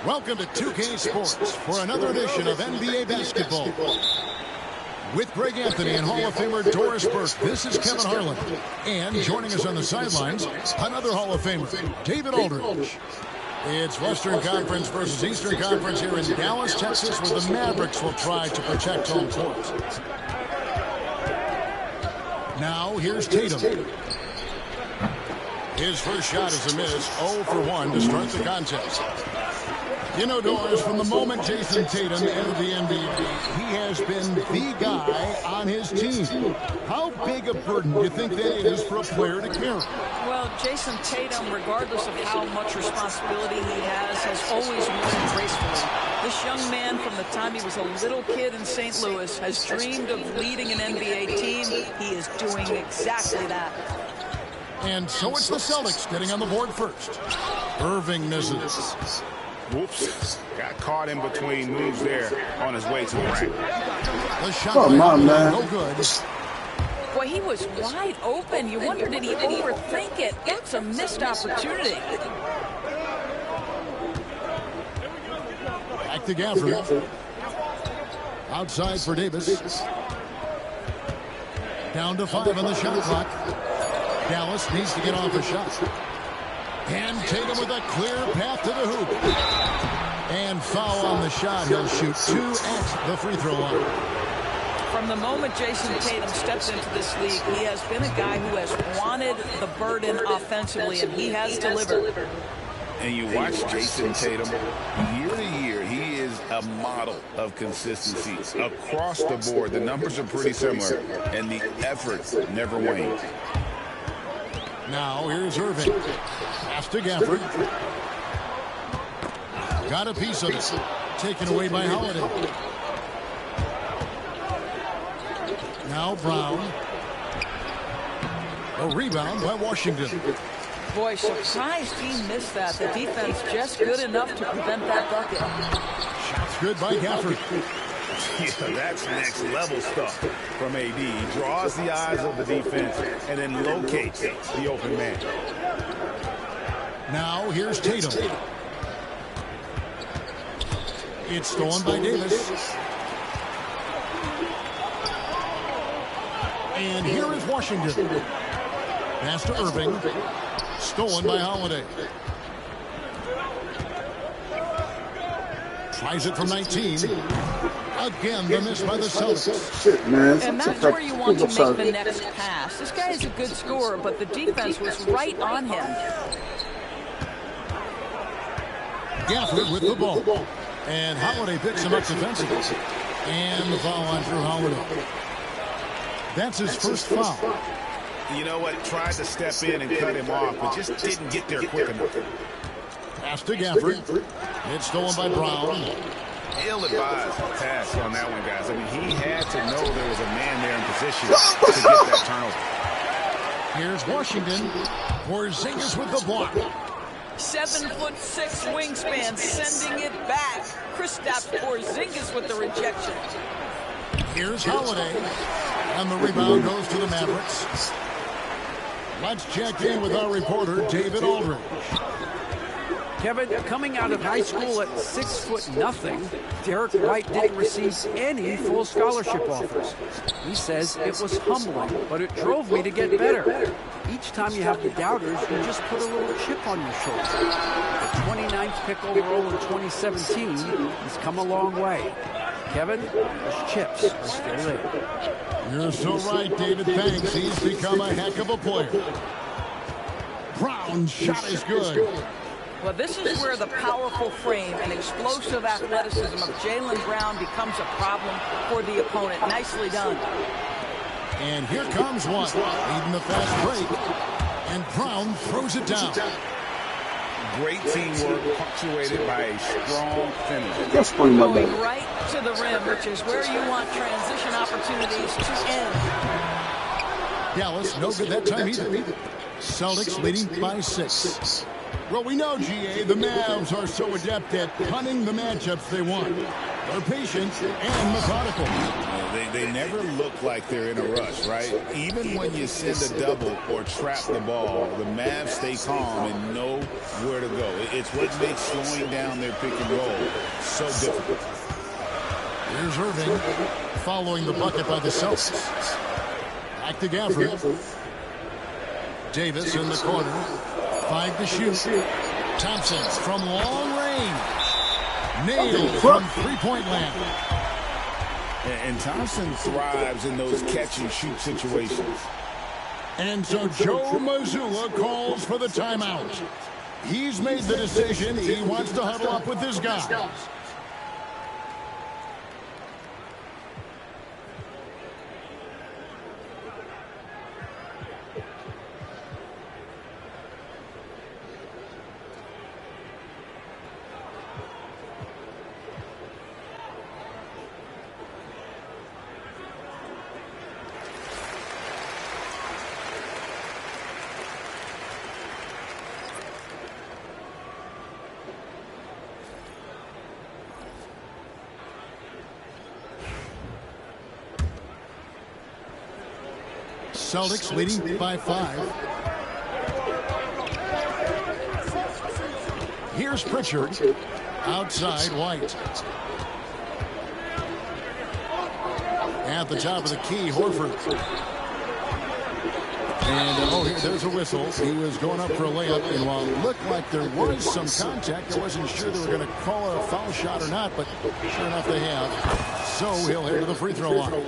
Welcome to 2K Sports for another edition of NBA basketball. With Greg Anthony and Hall of Famer Doris Burke, this is Kevin Harlan. And joining us on the sidelines, another Hall of Famer, David Aldridge. It's Western Conference versus Eastern Conference here in Dallas, Texas, where the Mavericks will try to protect home court. Now, here's Tatum. His first shot is a miss, 0 for 1 to start the contest. You know, Doris, from the moment Jason Tatum entered the NBA, he has been the guy on his team. How big a burden do you think that is for a player to carry? Well, Jason Tatum, regardless of how much responsibility he has always won gracefully. This young man, from the time he was a little kid in St. Louis, has dreamed of leading an NBA team. He is doing exactly that. And so it's the Celtics getting on the board first. Irving misses. Whoops. Got caught in between moves there on his way to the rack. The shot no good. Boy, he was wide open. You wonder, did he overthink it? That's a missed opportunity. Back to Gafford. Outside for Davis. Down to 5 on the shot clock. Dallas needs to get off a shot. And Tatum with a clear path to the hoop. And foul on the shot. He'll shoot 2 at the free throw line. From the moment Jason Tatum steps into this league, he has been a guy who has wanted the burden offensively, and he has delivered. And you watch Jason Tatum, year to year, he is a model of consistency. Across the board, the numbers are pretty similar, and the effort never wanes. Now here's Irving. Pass to Gafford. Got a piece of it. Taken away by Holiday. Now Brown. A rebound by Washington. Boy, surprised he missed that. The defense just good enough to prevent that bucket. Shots good by Gafford. Yeah, that's next level stuff from AD. He draws the eyes of the defense and then locates the open man. Now here's Tatum. It's stolen by Davis. And here is Washington. Pass to Irving. Stolen by Holiday. Tries it from 19. Again, the miss by the Celtics. Shit, man. And that's where you want to make the next pass. This guy is a good scorer, but the defense was right on him. Gafford with the ball. And Holiday picks him up defensively. And the foul on Drew Holiday. That's his first foul. You know what? Tried to step in and cut him off, but just didn't get there quick enough. Pass to Gafford. It's stolen by Brown. Ill-advised pass on that one, guys. I mean, he had to know there was a man there in position to get that turnover. Here's Washington. Porzingis with the block. 7'6" wingspan, sending it back. Kristaps Porzingis with the rejection. Here's Holiday. And the rebound goes to the Mavericks. Let's check in with our reporter, David Aldridge. Kevin, coming out of high school at 6'0", Derek White didn't receive any full scholarship offers. He says it was humbling, but it drove me to get better. Each time you have the doubters, you just put a little chip on your shoulder. The 29th pick overall in 2017, he's come a long way. Kevin, those chips are still there. You're so right, David. Thanks. He's become a heck of a player. Brown's shot is good. Well, this is where the powerful frame and explosive athleticism of Jaylen Brown becomes a problem for the opponent. Nicely done. And here comes one, leading the fast break. And Brown throws it down. Great teamwork punctuated by a strong finish. That's funny, my Going bad. right to the rim, which is where you want transition opportunities to end. Dallas, no good that time either. Celtics leading by 6. Well, we know, GA, the Mavs are so adept at punting the matchups they want. They're patient and methodical. They never look like they're in a rush, right? Even when you send a double or trap the ball, the Mavs stay calm and know where to go. It's what makes slowing down their pick and roll so difficult. Here's Irving following the bucket by the Celtics. Back to Gafford. Davis in the corner. 5 to shoot. Thompson from long range. Nailed from three-point land. And Thompson thrives in those catch-and-shoot situations. And so Joe Mazzulla calls for the timeout. He's made the decision. He wants to huddle up with his guys. Celtics leading by 5. Here's Pritchard. Outside, White. At the top of the key, Horford. And, there's a whistle. He was going up for a layup, and while it looked like there was some contact, I wasn't sure they were going to call a foul shot or not, but sure enough they have. So he'll head to the free throw line.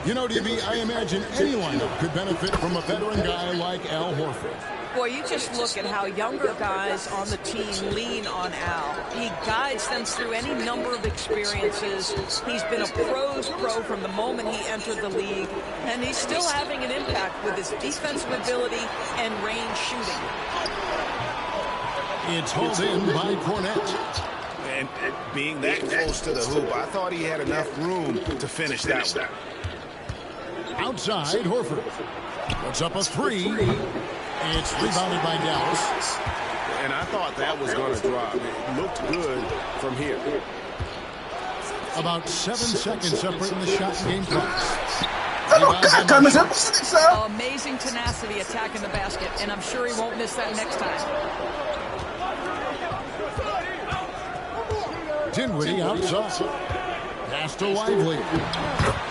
You know, DB, I imagine any lineup could benefit from a veteran guy like Al Horford. Boy, you just look at how younger guys on the team lean on Al. He guides them through any number of experiences. He's been a pro's pro from the moment he entered the league, and he's still having an impact with his defensive ability and range shooting. It's hauled in by Cornette. And being that close to the hoop, I thought he had enough room to finish that one. Outside, Horford puts up a 3. It's rebounded by Dallas. And I thought that was going to drop. It looked good from here. About 7 seconds separating the shot and game clock. Amazing tenacity attacking the basket, and I'm sure he won't miss that next time. Dinwiddie outside. Pass to Lively.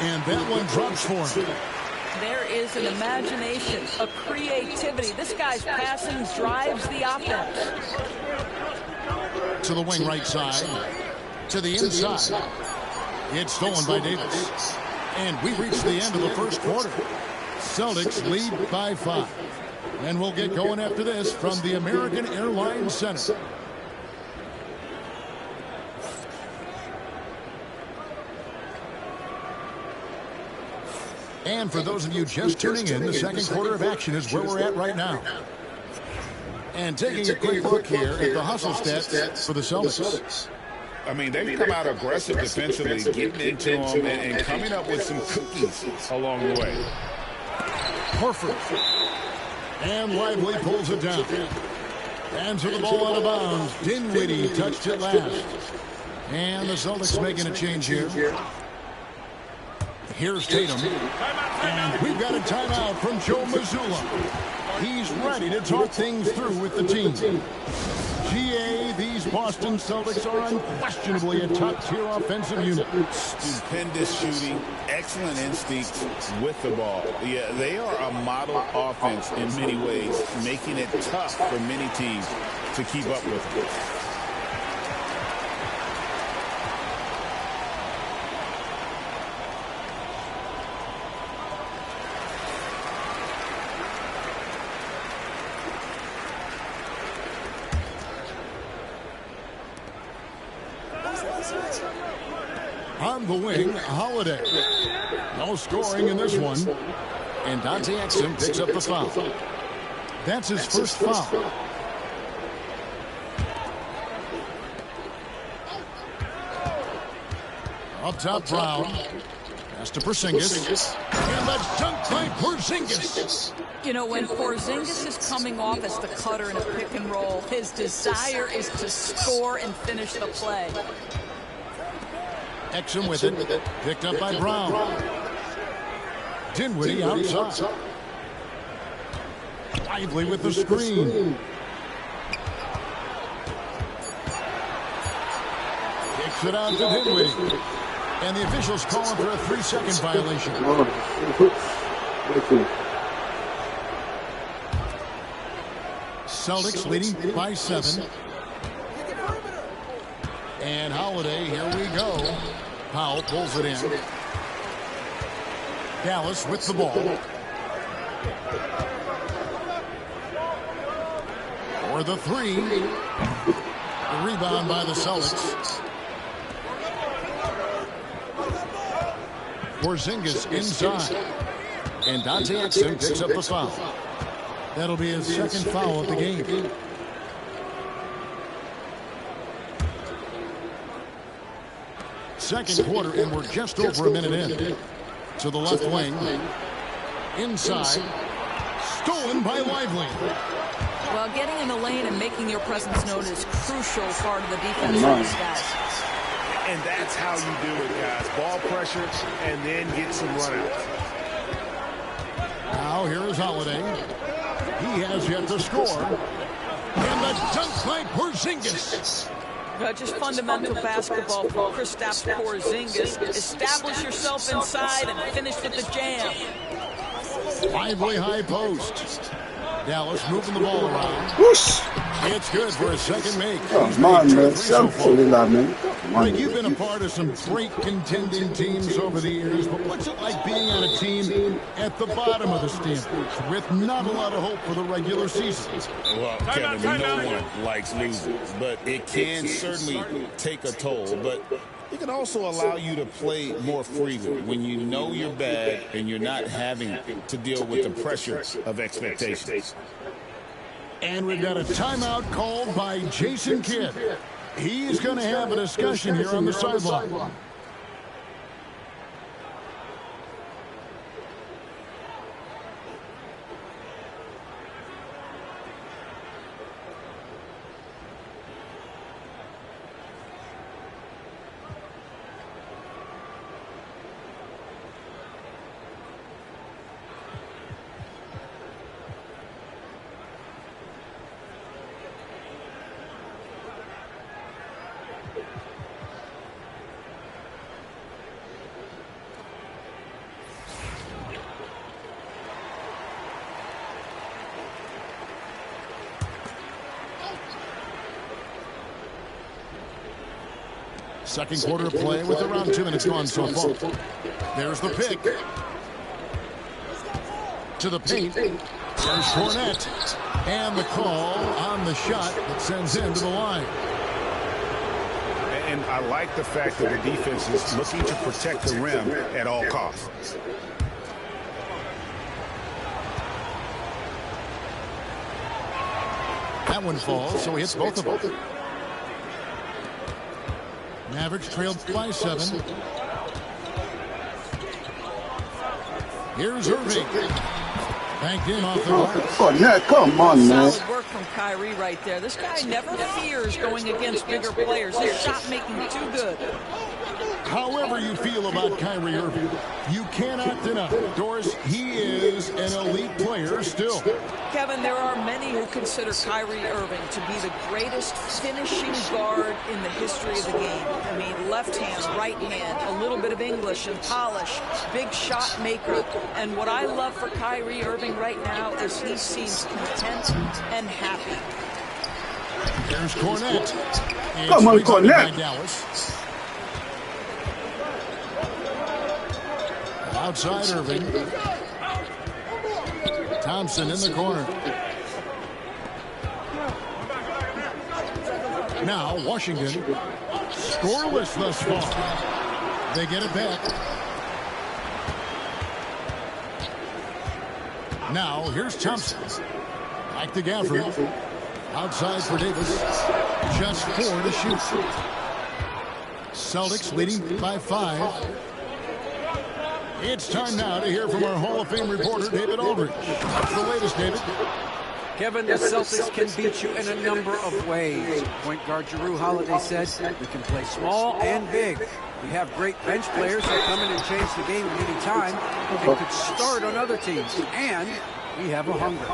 And that one drops for him. There is an imagination, a creativity. This guy's passing drives the offense. To the wing right side. To the inside. It's stolen by Davis. And we reach the end of the first quarter. Celtics lead by 5. And we'll get going after this from the American Airlines Center. And for those of you just tuning in, the second quarter of action is where we're at right now. And taking a quick look here at the hustle stats for the Celtics. I mean, they've come out aggressive defensively, getting into them and coming up with some cookies along the way. Horford. And Lively pulls it down. And to the ball out of bounds. Dinwiddie touched it last. And the Celtics making a change here. Here's Tatum. And we've got a timeout from Joe Mazzulla. He's ready to talk things through with the team. GA, these Boston Celtics are unquestionably a top-tier offensive unit. Stupendous shooting, excellent instincts with the ball. Yeah, they are a model offense in many ways, making it tough for many teams to keep up with them. On the wing, Holiday. No scoring in this one. And Dante Exum picks up the foul. That's his first foul. Up top, Brown. Pass to Porzingis. And that's dunked by Porzingis. You know, when Porzingis is coming off as the cutter in a pick and roll, his desire is to score and finish the play. Exum with it. Picked up by Brown. Dinwiddie outside. Lively with the screen. Kicks it out to Dinwiddie. And the officials calling for a 3-second violation. Celtics leading by 7. And Holiday, here we go. Powell pulls it in. Dallas with the ball. For the 3. The rebound by the Celtics. Porzingis inside. And Dante Exum picks up the foul. That'll be his second foul of the game. Second quarter, and we're just over a minute in. To the left wing. Inside. Stolen by Lively. Well, getting in the lane and making your presence known is crucial part of the defense for these guys. And that's how you do it, guys. Ball pressure and then get some runouts. Now here is Holiday. He has yet to score. And the dunk by Porzingis. Just fundamental basketball for Kristaps Porzingis. Establish yourself inside and finish with the jam. Lively high post. Dallas moving the ball around. Whoosh. It's good for a second make. Come on, man. Self-fully, man. Mike, you've been a part of some great contending teams over the years, but what's it like being on a team at the bottom of the standings with not a lot of hope for the regular season? Well, Kevin, no one likes losing, but it can certainly take a toll. But it can also allow you to play more freely when you know your bag and you're not having to deal with the pressure of expectations. And we've got a timeout called by Jason Kidd. He's going to have a discussion here on the sideline. Second quarter of play with around 2 minutes gone so far. There's the pick. To the paint. There's Cornette. And the call on the shot that sends him to the line. And I like the fact that the defense is looking to protect the rim at all costs. That one falls, so he hits both of them. Mavericks trailed by 7. Here's Irving. Banked in off the glass. Oh, yeah, come on, man. Solid work from Kyrie right there. This guy never fears going against bigger players. His shot making too good. However you feel about Kyrie Irving, you cannot deny, Doris, he is an elite player still. Kevin, there are many who consider Kyrie Irving to be the greatest finishing guard in the history of the game. I mean, left hand, right hand, a little bit of English and polish, big shot maker. And what I love for Kyrie Irving right now is he seems content and happy. There's Cornette. Come on, Cornette. Dallas. Outside Irving. Thompson in the corner. Now Washington scoreless thus far. They get it back. Now here's Thompson. Back to Gafford. Outside for Davis. Just 4 to shoot. Celtics leading by 5. It's time now to hear from our Hall of Fame reporter, David Aldridge. What's the latest, David? Kevin, the Celtics can beat you in a number of ways. Point guard Jrue Holiday said, we can play small and big. We have great bench players that come in and change the game at any time and could start on other teams. And we have a hunger.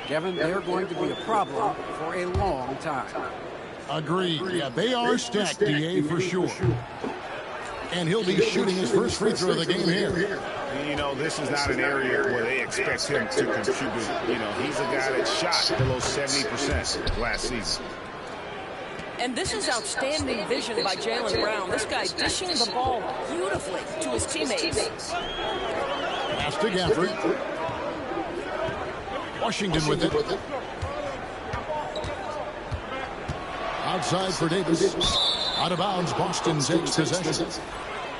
Kevin, they're going to be a problem for a long time. Agreed. Yeah, they are stacked, DA, for sure. And he'll be shooting his first free throw of the game here. You know, this is not an area where they expect him to contribute. You know, he's a guy that shot below 70% last season. And this is outstanding vision by Jaylen Brown. This guy dishing the ball beautifully to his teammates. Pass to Gafford. Washington with it. Outside for Davis. Out of bounds, Boston takes possession.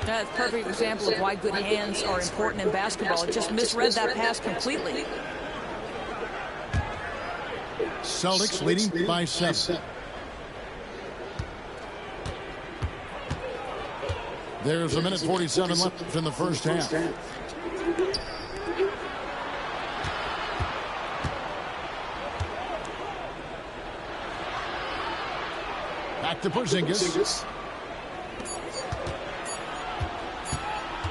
That's a perfect example of why good hands are important in basketball. It just misread that pass completely. Celtics leading by 7. There's a minute 47 left in the first half. Back to Porzingis.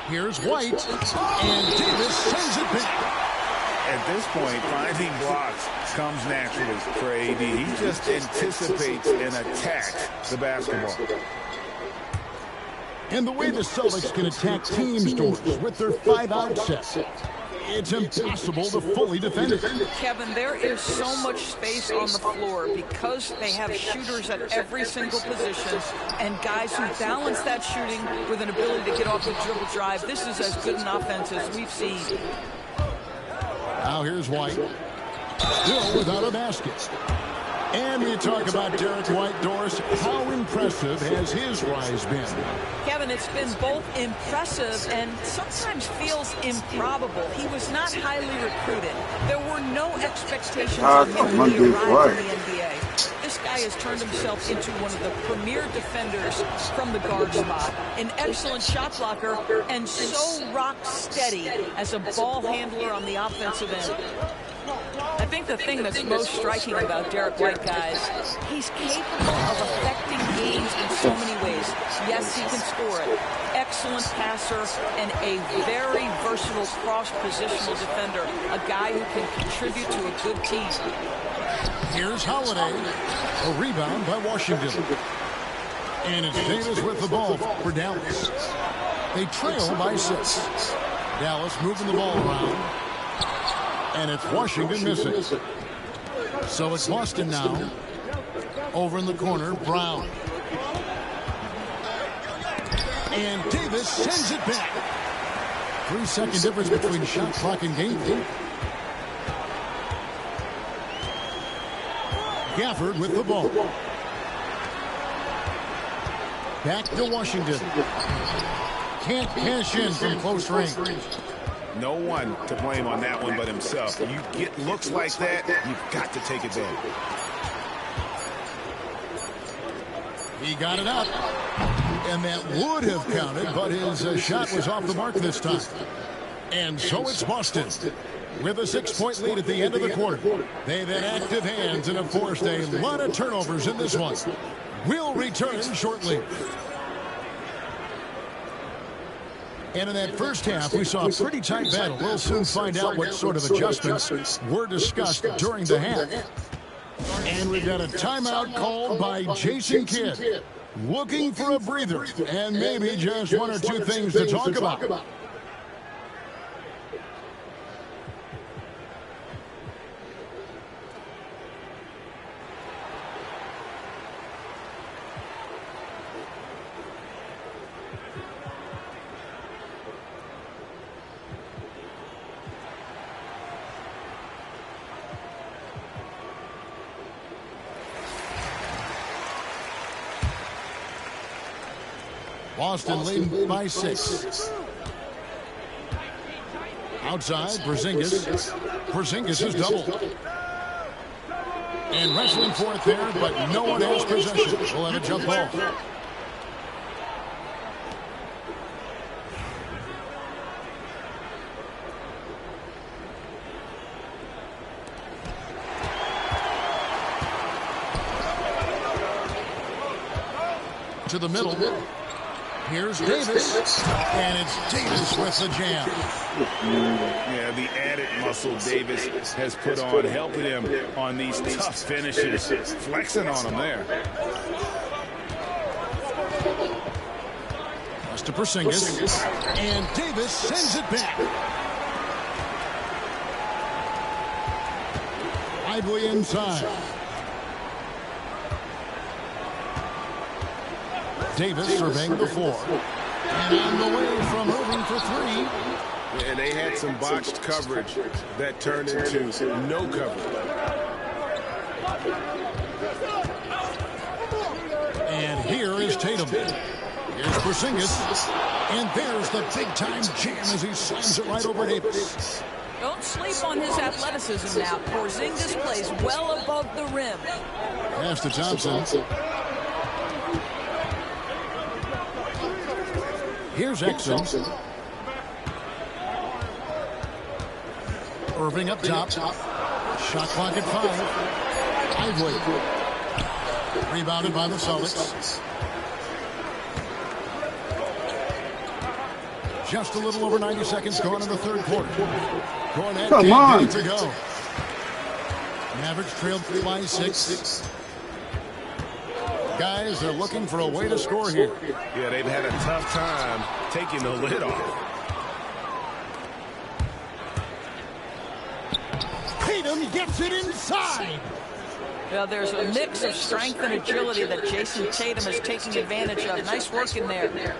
Here's White, and Davis sends it back. At this point, finding blocks comes naturally for AD. He just anticipates and attacks the basketball. And the way the Celtics can attack teams' doors with their 5-out set, it's impossible to fully defend it. Kevin, there is so much space on the floor because they have shooters at every single position and guys who balance that shooting with an ability to get off the dribble drive. This is as good an offense as we've seen. Now here's White. Still without a basket. And you talk about Derek White, Doris. How impressive has his rise been? Kevin, it's been both impressive and sometimes feels improbable. He was not highly recruited. There were no expectations of him when he arrived in the NBA. This guy has turned himself into one of the premier defenders from the guard spot. An excellent shot blocker and so rock steady as a ball handler on the offensive end. I think the thing that's most striking about Derek White, guys, he's capable of affecting games in so many ways. Yes, he can score it. Excellent passer and a very versatile cross-positional defender. A guy who can contribute to a good team. Here's Holiday. A rebound by Washington. And it's Davis with the ball for Dallas. They trail by 6. Dallas moving the ball around. And it's Washington missing. So it's Boston now. Over in the corner, Brown. And Davis sends it back. 3-second difference between shot clock and game clock. Gafford with the ball. Back to Washington. Can't cash in from close range. No one to blame on that one but himself. You get looks like that, you've got to take advantage. He got it up. And that would have counted, but his shot was off the mark this time. And so it's Boston with a 6-point lead at the end of the quarter. They've had active hands and have forced a lot of turnovers in this one. We'll return shortly. And in that first half, we saw a pretty tight battle. We'll soon find out what sort of adjustments were discussed during the half. And we've got a timeout called by Jason Kidd. Looking for a breather and maybe just one or two things to talk about. Boston leading by 6. Outside, Porzingis. Porzingis is doubled. And wrestling for it there, but no one has possession. We'll have a jump ball. To the middle. Here's Davis, and it's Davis with the jam. Yeah, the added muscle Davis has put on, helping him on these tough finishes, flexing on him there. Pass to Porzingis, and Davis sends it back. Lively inside. Davis surveying the floor. And on the way from Irving for three. And they had some botched coverage that turned into no coverage. And here is Tatum. Here's Porzingis. And there's the big-time jam as he slams it right over Davis. Don't sleep on his athleticism now. Porzingis plays well above the rim. Pass to Thompson. Here's Exum. Irving up top. Shot clock at 5. Lively. Rebounded by the Celtics. Just a little over 90 seconds gone in the third quarter. Cornette can't get it to go. Mavericks trailed by 6. Guys, they're looking for a way to score here. Yeah, they've had a tough time taking the lid off. Tatum gets it inside. Well, there's a mix of strength and agility that Jason Tatum is taking advantage of. Nice work in there.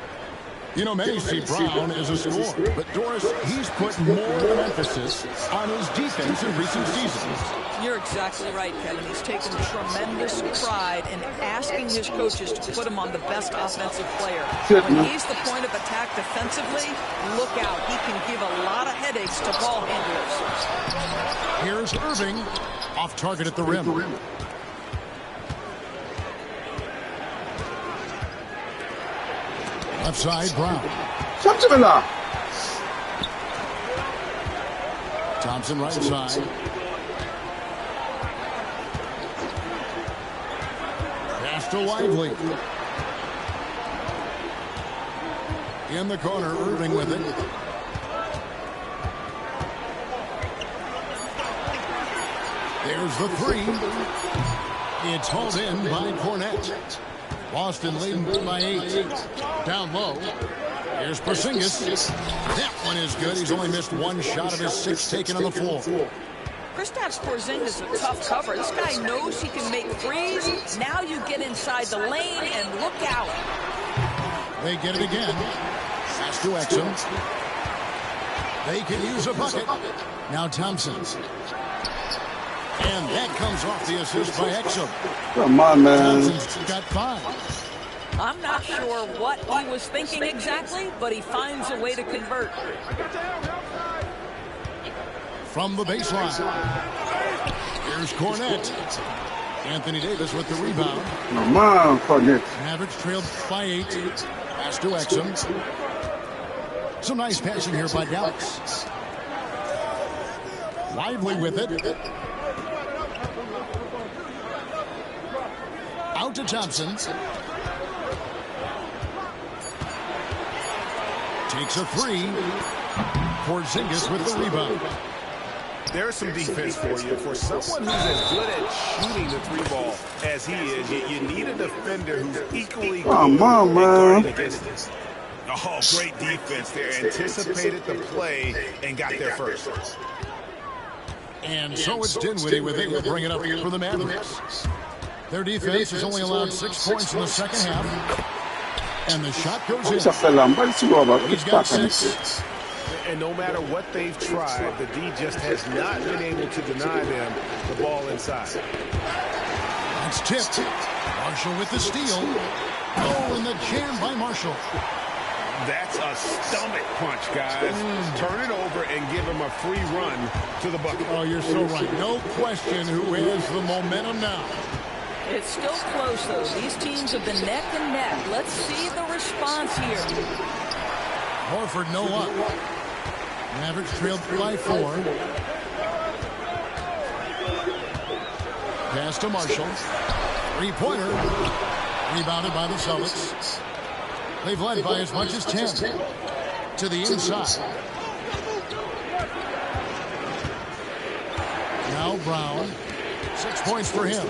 You know, many see Brown as a scorer, but Doris, he's put more of an emphasis on his defense in recent seasons. You're exactly right, Kevin. He's taken tremendous pride in asking his coaches to put him on the best offensive player. When he's the point of attack defensively, look out. He can give a lot of headaches to ball handlers. Here's Irving, off target at the rim. Left side, Brown. Thompson right side. Pass to Lively. In the corner, Irving with it. There's the three. It's hauled in by Cornette. Boston leading by 8. Down low. Here's Porzingis. That one is good. He's only missed one shot of his 6 taken on the floor. Kristaps Porzingis is a tough cover. This guy knows he can make threes. Now you get inside the lane and look out. They get it again. Pass to Exum. They can use a bucket. Now Thompson. And that comes off the assist by Exum. Come on, man. Thompson's got 5. I'm not sure what he was thinking exactly, but he finds a way to convert. From the baseline. Here's Cornette. Anthony Davis with the rebound. Come on, Cornette. Mavericks trailed by 8. Pass to Exum. Some nice passing here by Dallas. Lively with it. Out to Thompson. Takes a 3. Porzingis with the rebound. There's some defense for you. For someone who's as good at shooting the 3-ball as he is, you need a defender who's equally good at guarding against this. Oh, great defense there. Anticipated the play and got there first. And so it's Dinwiddie with it. He'll bring it up for the Mavericks. Their defense has only allowed 6 points in the second half. And the shot goes in. He's got 6. And no matter what they've tried, the D just has not been able to deny them the ball inside. It's tipped. Marshall with the steal. Oh, and the jam by Marshall. That's a stomach punch, guys. Turn it over and give him a free run to the bucket. Oh, you're so right. No question who has the momentum now. It's still close, though. These teams have been neck and neck. Let's see the response here. Horford no up. Mavericks trailed by 4. Pass to Marshall. 3-pointer. Rebounded by the Celtics. They've led by as much as 10. To the inside. Now Brown. 6 points for him.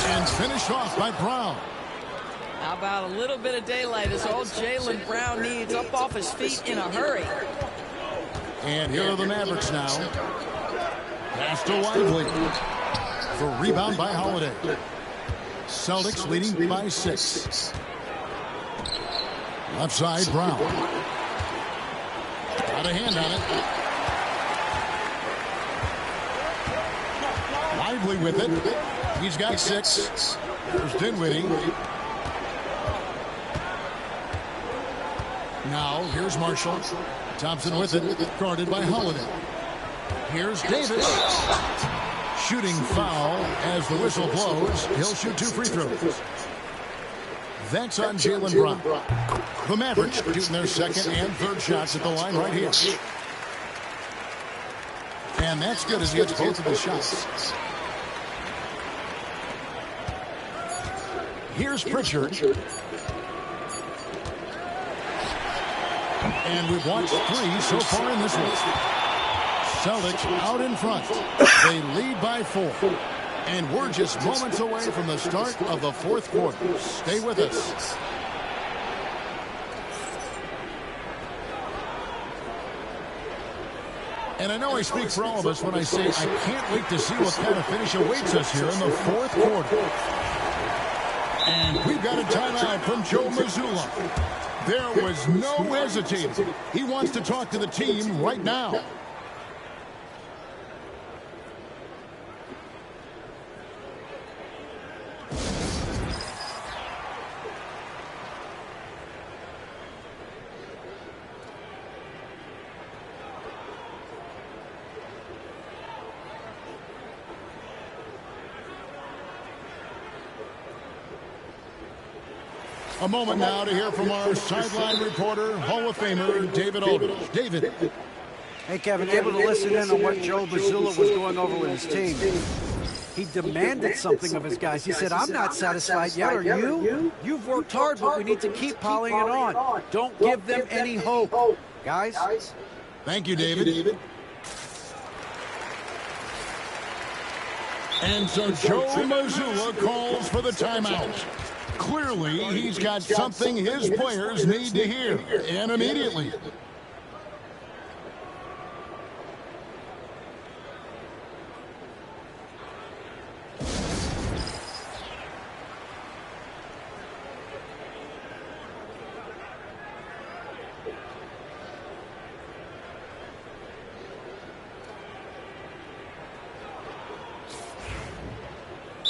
And finished off by Brown. How about a little bit of daylight is all Jaylen Brown needs, up off his feet in a hurry. And here are the Mavericks now. Pass to Lively. For rebound by Holiday. Celtics leading by 6. Left side, Brown. Got a hand on it. Lively with it. He's got 6. There's Dinwiddie. Now, here's Marshall. Thompson with it. Guarded by Holiday. Here's Davis. Shooting foul as the whistle blows. He'll shoot 2 free throws. That's on Jaylen Brown. The Mavericks shooting their second and third shots at the line right here. And that's good as he gets both of his shots. Here's Pritchard. And we've watched 3 so far in this one. Celtics out in front. They lead by 4. And we're just moments away from the start of the 4th quarter. Stay with us. And I know I speak for all of us when I say I can't wait to see what kind of finish awaits us here in the 4th quarter. And we've got a timeout from Joe Mazzulla. There was no hesitating. He wants to talk to the team right now. A moment now to hear from our sideline reporter, Hall of Famer, David Aldridge. David. Hey, Kevin, able to listen in on what Joe Mazzulla was going over with his team. He demanded something of his guys. He said, I'm not satisfied yet, are you? You've worked hard, but we need to keep piling it on. Don't give them any hope. Guys? Thank you, David. And so Joe Mazzulla calls for the timeout. Clearly, he's got something his players need to hear, and immediately.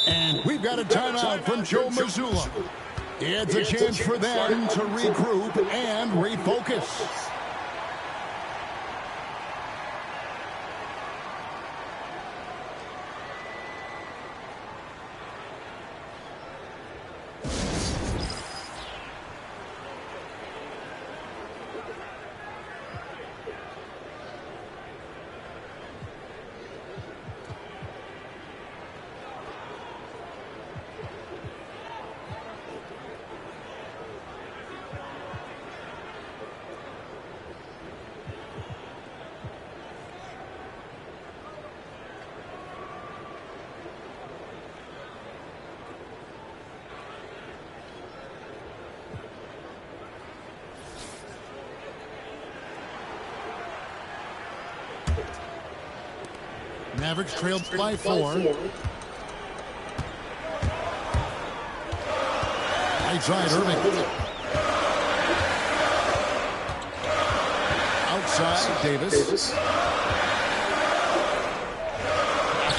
And we've got a timeout from Joe Mazzulla. It's a chance for them to regroup and refocus. Mavericks trailed by 4. Right side, Irving. Outside, Davis.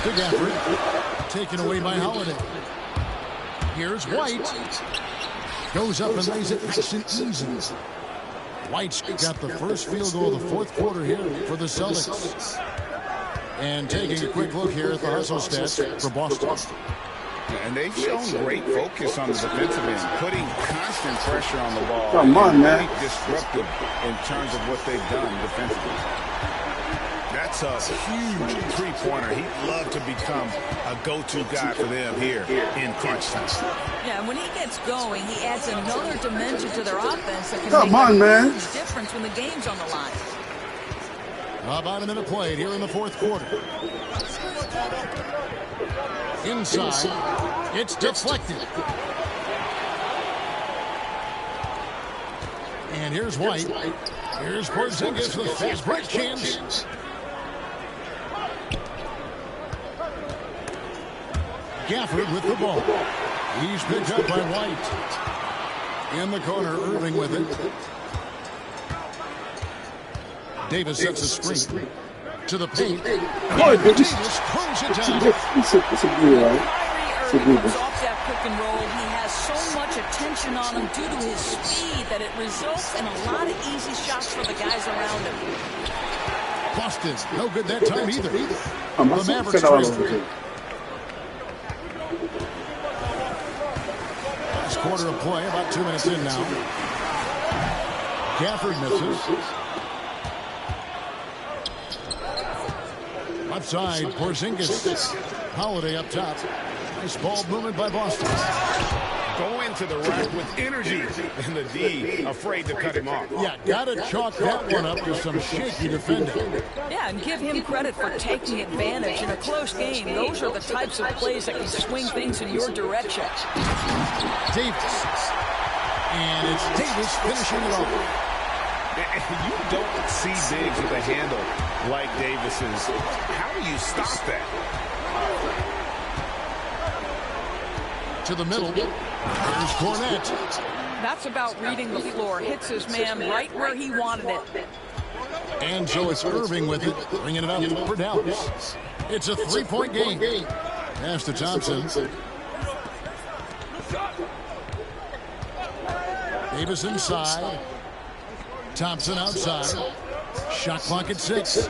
To Gafford. Taken away by Holiday. Here's White. Goes up and lays it nice and easy. White's got the first field goal of the 4th quarter here for the Celtics. And taking a quick look here at the hustle stats for Boston. And they've shown great focus on the defensive end, putting constant pressure on the ball. Come on, man. Disruptive in terms of what they've done defensively. That's That's a huge three-pointer. He'd love to become a go-to guy for them here in crunch time. Yeah, and when he gets going, he adds another dimension to their offense that can Come on, make a man. huge difference when the game's on the line. About a minute played here in the fourth quarter. Inside, it's deflected. And here's White. Here's Porzingis with a fast break chance. Gafford with the ball. He's picked up by White. In the corner, Irving with it. Davis sets a screen to the paint. Boy, Davis closes it down. It's a good, right? Kyrie Irving comes off that pick and roll. He has so much attention on him due to his speed that it results in a lot of easy shots for the guys around him. Boston, no good that time either. I'm The not Mavericks saying all trail. over it. Last quarter of play, about 2 minutes in now. Gafford misses. Left side, Porzingis. Holiday up top. Nice ball movement by Boston. Go into the rack with energy, and the D afraid to cut him off. Yeah, gotta chalk that one up to some shaky defending. Yeah, and give him credit for taking advantage in a close game. Those are the types of plays that can swing things in your direction. Davis. And it's Davis finishing it off. You don't see bigs with a handle like Davis's. How do you stop that? To the middle. Here's Cornette. That's about reading the floor. Hits his man right where he wanted it. And so it's Irving with it, bringing it up for Dallas. It's a three-point game. Pass to Thompson. Davis inside. Thompson outside. Shot clock at 6.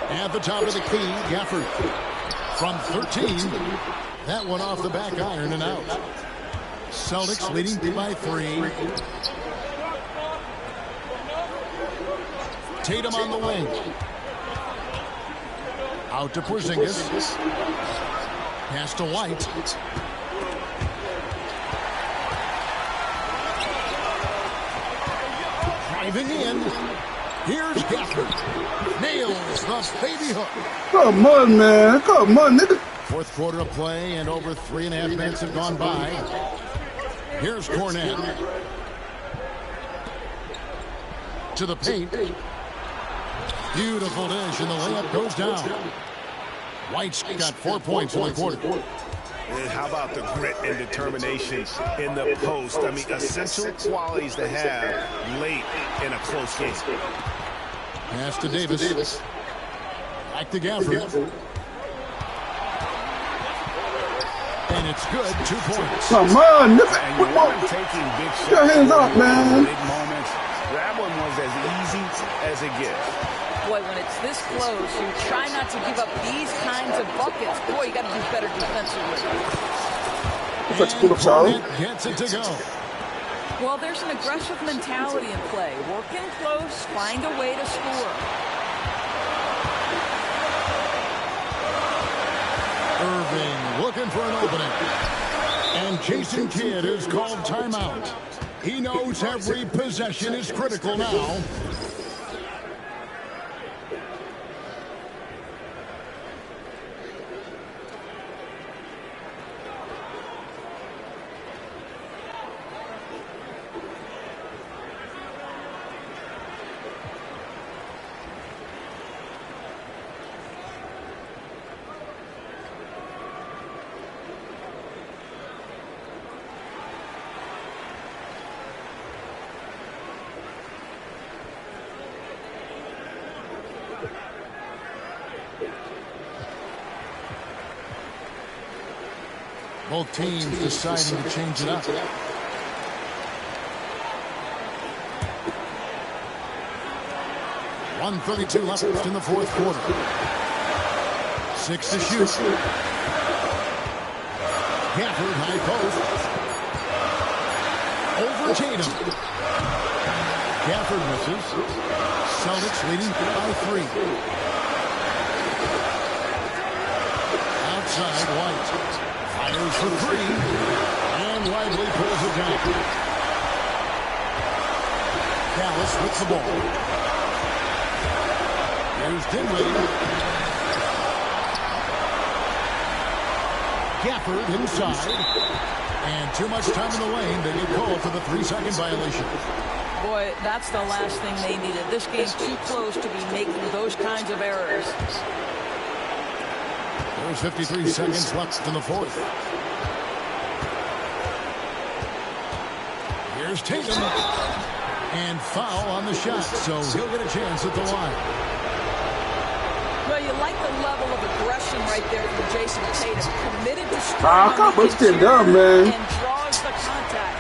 At the top of the key, Gafford from 13. That one off the back iron and out. Celtics leading by 3. Tatum on the wing. Out to Porzingis. Pass to White. Driving in. Here's Gafford. Nails the baby hook. Come on, man. Come on, nigga. Fourth quarter of play, and over 3.5 minutes have gone by. Here's Cornette. To the paint. Beautiful dish, and the layup goes down. White's got 4 points in the quarter. And how about the grit and determination in the post? I mean, essential qualities to have late in a close game. Pass to Davis. Back to Gafford. And it's good, 2 points. Come on, nigga. And you want him taking big shots. Your hands up, man. Big moments. That one was as easy as it gets. Boy, when it's this close, you try not to give up these kinds of buckets. Boy, you got to do better defensively. Let's pull up, Charlie. Gets it to go. Well, there's an aggressive mentality in play. Working close, find a way to score. Irving looking for an opening. And Jason Kidd is called timeout. He knows every possession is critical now. Both teams deciding to change it up. .132 left in the fourth quarter. 6 to shoot. Gafford, high post. Over Tatum. Gafford misses. Celtics leading by 3. Outside, White fires for 3, and Lively pulls it down. Dallas with the ball. Here's Dinwiddie. Gafford inside. And too much time in the lane. They get called for the 3-second violation. Boy, that's the last thing they needed. This game's too close to be making those kinds of errors. There's 53 seconds left in the fourth. Here's Tatum. And foul on the shot, so he'll get a chance at the line. Well, you like the level of aggression right there from Jason Tatum. Committed to scoring on the interior down, man. and draws the contact.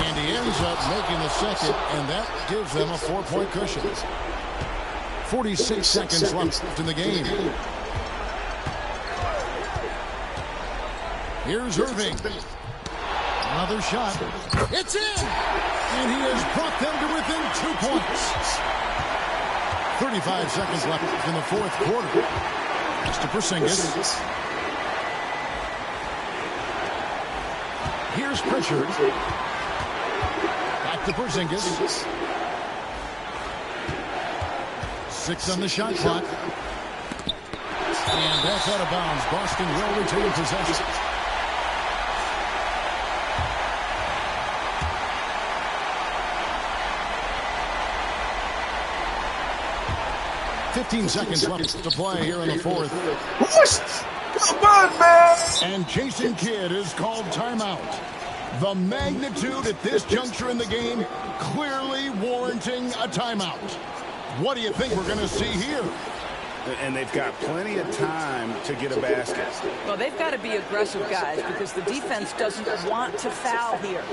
And he ends up making the second, and that gives them a 4-point cushion. 46 seconds left in the game. Here's Irving. Another shot. It's in! And he has brought them to within 2 points. 35 seconds left in the fourth quarter. Next to Porzingis. Here's Pritchard. Back to Porzingis. 6 on the shot clock. And that's out of bounds. Boston will retain possession. 15 seconds left to play here in the fourth. Come on, man! And Jason Kidd is called timeout. The magnitude at this juncture in the game clearly warranting a timeout. What do you think we're going to see here? And they've got plenty of time to get a basket. Well, they've got to be aggressive, guys, because the defense doesn't want to foul here.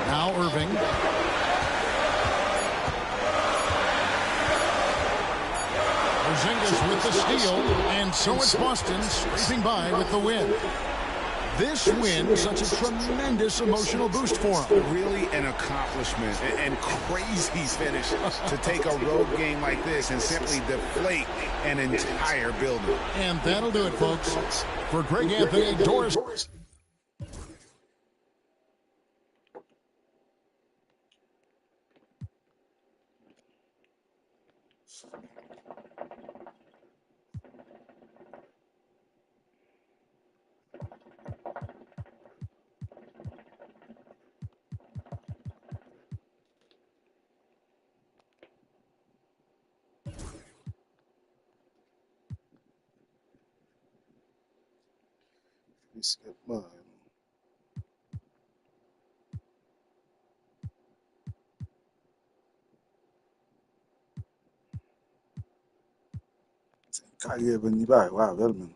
Now Irving. Porzingis with the steal, and so it's Boston scraping by with the win. This win, such a tremendous emotional boost for them. Really an accomplishment and crazy finish to take a road game like this and simply deflate an entire building. And that'll do it, folks. For Greg Anthony, Doris. Let's get mine. Kaya ba ni ba? Wow, Velman.